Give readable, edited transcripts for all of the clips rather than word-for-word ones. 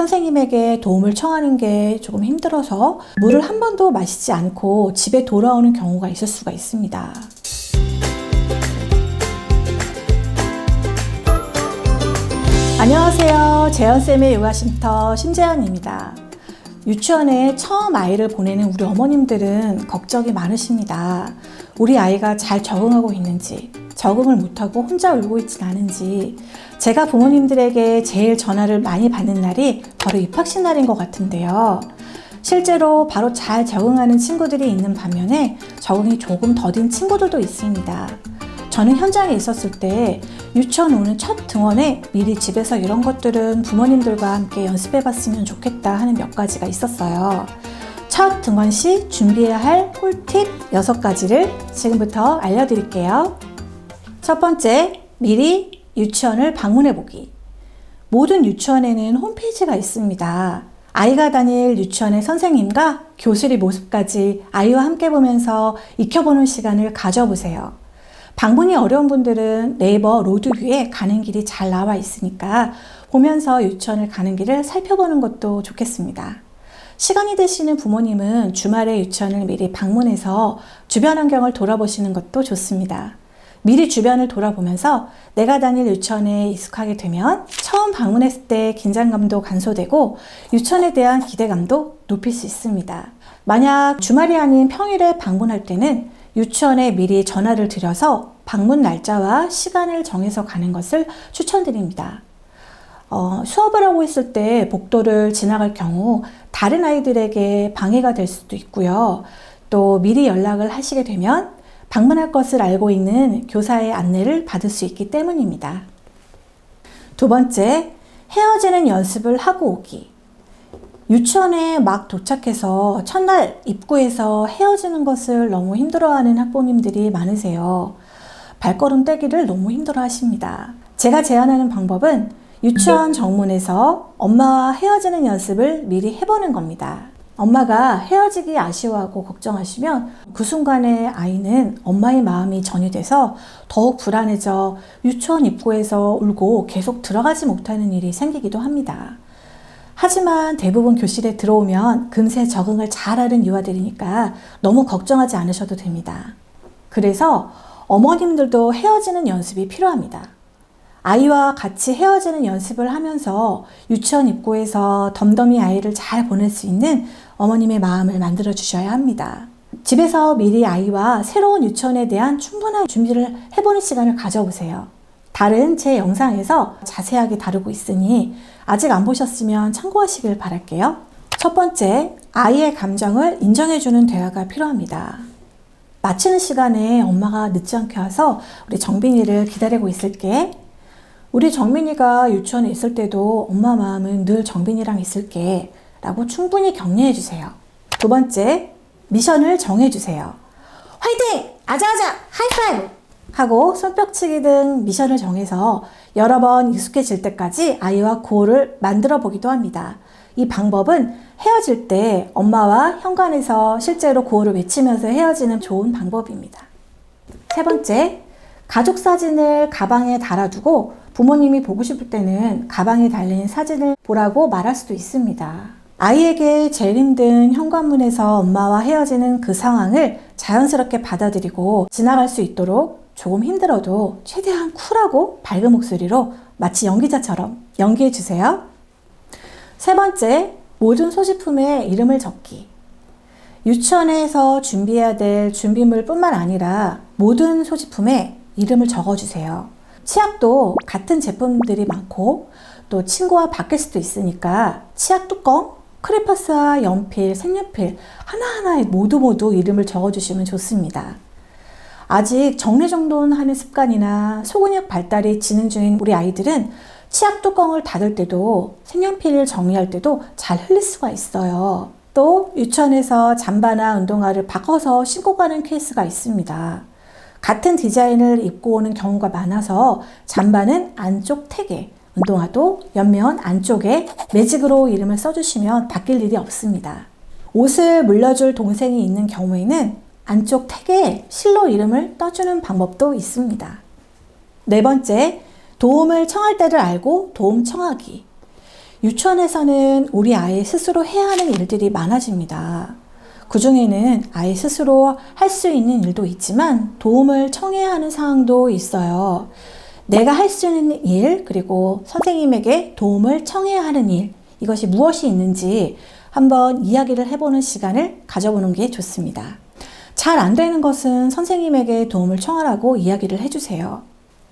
선생님에게 도움을 청하는 게 조금 힘들어서 물을 한 번도 마시지 않고 집에 돌아오는 경우가 있을 수가 있습니다. 안녕하세요. 재현쌤의 요가쉼터 심재현입니다. 유치원에 처음 아이를 보내는 우리 어머님들은 걱정이 많으십니다. 우리 아이가 잘 적응하고 있는지, 적응을 못하고 혼자 울고 있진 않은지. 제가 부모님들에게 제일 전화를 많이 받는 날이 바로 입학식 날인 것 같은데요. 실제로 바로 잘 적응하는 친구들이 있는 반면에 적응이 조금 더딘 친구들도 있습니다. 저는 현장에 있었을 때 유치원 오는 첫 등원에 미리 집에서 이런 것들은 부모님들과 함께 연습해 봤으면 좋겠다 하는 몇 가지가 있었어요. 첫 등원 시 준비해야 할 꿀팁 6가지를 지금부터 알려드릴게요. 첫 번째, 미리 유치원을 방문해 보기. 모든 유치원에는 홈페이지가 있습니다. 아이가 다닐 유치원의 선생님과 교실의 모습까지 아이와 함께 보면서 익혀보는 시간을 가져보세요. 방문이 어려운 분들은 네이버 로드뷰에 가는 길이 잘 나와 있으니까 보면서 유치원을 가는 길을 살펴보는 것도 좋겠습니다. 시간이 되시는 부모님은 주말에 유치원을 미리 방문해서 주변 환경을 돌아보시는 것도 좋습니다. 미리 주변을 돌아보면서 내가 다닐 유치원에 익숙하게 되면 처음 방문했을 때 긴장감도 감소되고 유치원에 대한 기대감도 높일 수 있습니다. 만약 주말이 아닌 평일에 방문할 때는 유치원에 미리 전화를 드려서 방문 날짜와 시간을 정해서 가는 것을 추천드립니다. 수업을 하고 있을 때 복도를 지나갈 경우 다른 아이들에게 방해가 될 수도 있고요. 또 미리 연락을 하시게 되면 방문할 것을 알고 있는 교사의 안내를 받을 수 있기 때문입니다. 두 번째, 헤어지는 연습을 하고 오기. 유치원에 막 도착해서 첫날 입구에서 헤어지는 것을 너무 힘들어하는 학부모님들이 많으세요. 발걸음 떼기를 너무 힘들어 하십니다. 제가 제안하는 방법은 유치원 정문에서 엄마와 헤어지는 연습을 미리 해보는 겁니다. 엄마가 헤어지기 아쉬워하고 걱정하시면 그 순간에 아이는 엄마의 마음이 전이돼서 더욱 불안해져 유치원 입구에서 울고 계속 들어가지 못하는 일이 생기기도 합니다. 하지만 대부분 교실에 들어오면 금세 적응을 잘하는 유아들이니까 너무 걱정하지 않으셔도 됩니다. 그래서 어머님들도 헤어지는 연습이 필요합니다. 아이와 같이 헤어지는 연습을 하면서 유치원 입구에서 덤덤히 아이를 잘 보낼 수 있는 어머님의 마음을 만들어 주셔야 합니다. 집에서 미리 아이와 새로운 유치원에 대한 충분한 준비를 해보는 시간을 가져보세요. 다른 제 영상에서 자세하게 다루고 있으니 아직 안 보셨으면 참고하시길 바랄게요. 첫 번째, 아이의 감정을 인정해주는 대화가 필요합니다. 마치는 시간에 엄마가 늦지 않게 와서 우리 정빈이를 기다리고 있을게. 우리 정빈이가 유치원에 있을 때도 엄마 마음은 늘 정빈이랑 있을게 라고 충분히 격려해 주세요. 두 번째, 미션을 정해 주세요. 화이팅! 아자아자! 하이파이브! 하고 손뼉치기 등 미션을 정해서 여러 번 익숙해질 때까지 아이와 구호를 만들어 보기도 합니다. 이 방법은 헤어질 때 엄마와 현관에서 실제로 구호를 외치면서 헤어지는 좋은 방법입니다. 세 번째, 가족 사진을 가방에 달아두고 부모님이 보고 싶을 때는 가방에 달린 사진을 보라고 말할 수도 있습니다. 아이에게 제일 힘든 현관문에서 엄마와 헤어지는 그 상황을 자연스럽게 받아들이고 지나갈 수 있도록 조금 힘들어도 최대한 쿨하고 밝은 목소리로 마치 연기자처럼 연기해 주세요. 세 번째, 모든 소지품에 이름을 적기. 유치원에서 준비해야 될 준비물 뿐만 아니라 모든 소지품에 이름을 적어주세요. 치약도 같은 제품들이 많고 또 친구와 바뀔 수도 있으니까 치약 뚜껑, 크레파스와 연필, 색연필 하나하나에 모두 이름을 적어주시면 좋습니다. 아직 정리정돈하는 습관이나 소근육 발달이 진행 중인 우리 아이들은 치약 뚜껑을 닫을 때도 색연필을 정리할 때도 잘 흘릴 수가 있어요. 또 유치원에서 잠바나 운동화를 바꿔서 신고 가는 케이스가 있습니다. 같은 디자인을 입고 오는 경우가 많아서 잠바는 안쪽 택에, 운동화도 옆면 안쪽에 매직으로 이름을 써주시면 바뀔 일이 없습니다. 옷을 물려줄 동생이 있는 경우에는 안쪽 택에 실로 이름을 떠주는 방법도 있습니다. 네 번째, 도움을 청할 때를 알고 도움 청하기. 유치원에서는 우리 아이 스스로 해야 하는 일들이 많아집니다. 그 중에는 아이 스스로 할 수 있는 일도 있지만 도움을 청해야 하는 상황도 있어요. 내가 할 수 있는 일, 그리고 선생님에게 도움을 청해야 하는 일, 이것이 무엇이 있는지 한번 이야기를 해보는 시간을 가져보는 게 좋습니다. 잘 안 되는 것은 선생님에게 도움을 청하라고 이야기를 해주세요.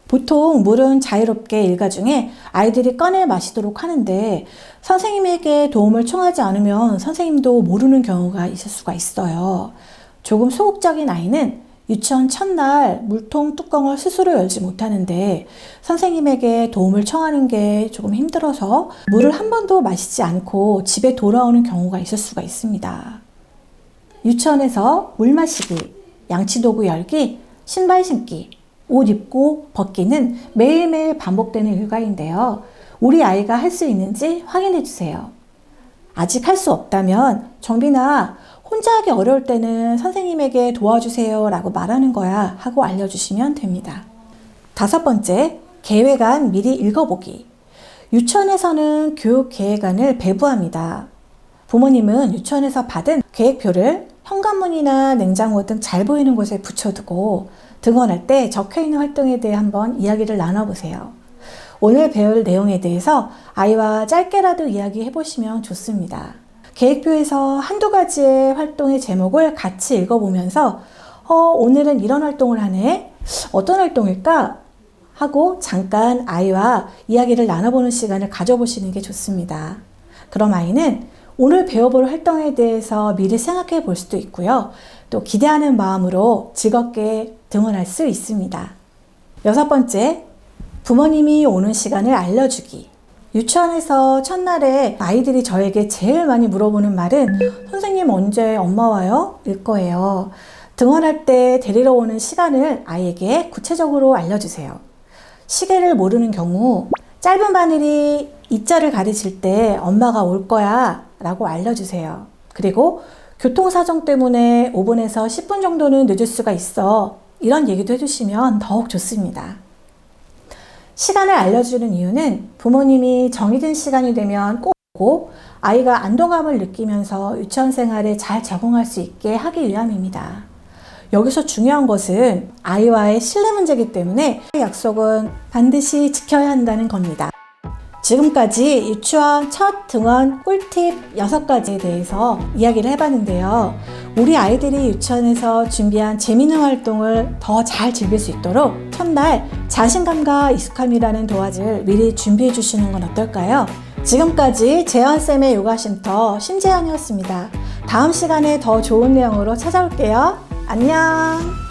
보통 물은 자유롭게 일가 중에 아이들이 꺼내 마시도록 하는데 선생님에게 도움을 청하지 않으면 선생님도 모르는 경우가 있을 수가 있어요. 조금 소극적인 아이는 유치원 첫날 물통 뚜껑을 스스로 열지 못하는데 선생님에게 도움을 청하는 게 조금 힘들어서 물을 한 번도 마시지 않고 집에 돌아오는 경우가 있을 수가 있습니다. 유치원에서 물 마시기, 양치도구 열기, 신발 신기, 옷 입고 벗기는 매일매일 반복되는 일과인데요. 우리 아이가 할 수 있는지 확인해 주세요. 아직 할 수 없다면 정빈아, 혼자 하기 어려울 때는 선생님에게 도와주세요 라고 말하는 거야 하고 알려주시면 됩니다. 5번째, 계획안 미리 읽어보기. 유치원에서는 교육계획안을 배부합니다. 부모님은 유치원에서 받은 계획표를 현관문이나 냉장고 등 잘 보이는 곳에 붙여두고 등원할 때 적혀있는 활동에 대해 한번 이야기를 나눠보세요. 오늘 배울 내용에 대해서 아이와 짧게라도 이야기해 보시면 좋습니다. 계획표에서 한두 가지의 활동의 제목을 같이 읽어보면서 오늘은 이런 활동을 하네? 어떤 활동일까? 하고 잠깐 아이와 이야기를 나눠보는 시간을 가져보시는 게 좋습니다. 그럼 아이는 오늘 배워볼 활동에 대해서 미리 생각해 볼 수도 있고요. 또 기대하는 마음으로 즐겁게 등원할 수 있습니다. 6번째, 부모님이 오는 시간을 알려주기. 유치원에서 첫날에 아이들이 저에게 제일 많이 물어보는 말은 선생님 언제 엄마 와요? 일 거예요. 등원할 때 데리러 오는 시간을 아이에게 구체적으로 알려주세요. 시계를 모르는 경우 짧은 바늘이 이자를 가르칠 때 엄마가 올 거야 라고 알려주세요. 그리고 교통사정 때문에 5분에서 10분 정도는 늦을 수가 있어. 이런 얘기도 해주시면 더욱 좋습니다. 시간을 알려주는 이유는 부모님이 정해진 시간이 되면 꼭 오고 아이가 안도감을 느끼면서 유치원 생활에 잘 적응할 수 있게 하기 위함입니다. 여기서 중요한 것은 아이와의 신뢰 문제이기 때문에 약속은 반드시 지켜야 한다는 겁니다. 지금까지 유치원 첫 등원 꿀팁 6가지에 대해서 이야기를 해봤는데요. 우리 아이들이 유치원에서 준비한 재미있는 활동을 더 잘 즐길 수 있도록 첫날 자신감과 익숙함이라는 도화지를 미리 준비해 주시는 건 어떨까요? 지금까지 재현쌤의 요가쉼터 심재현이었습니다. 다음 시간에 더 좋은 내용으로 찾아올게요. 안녕!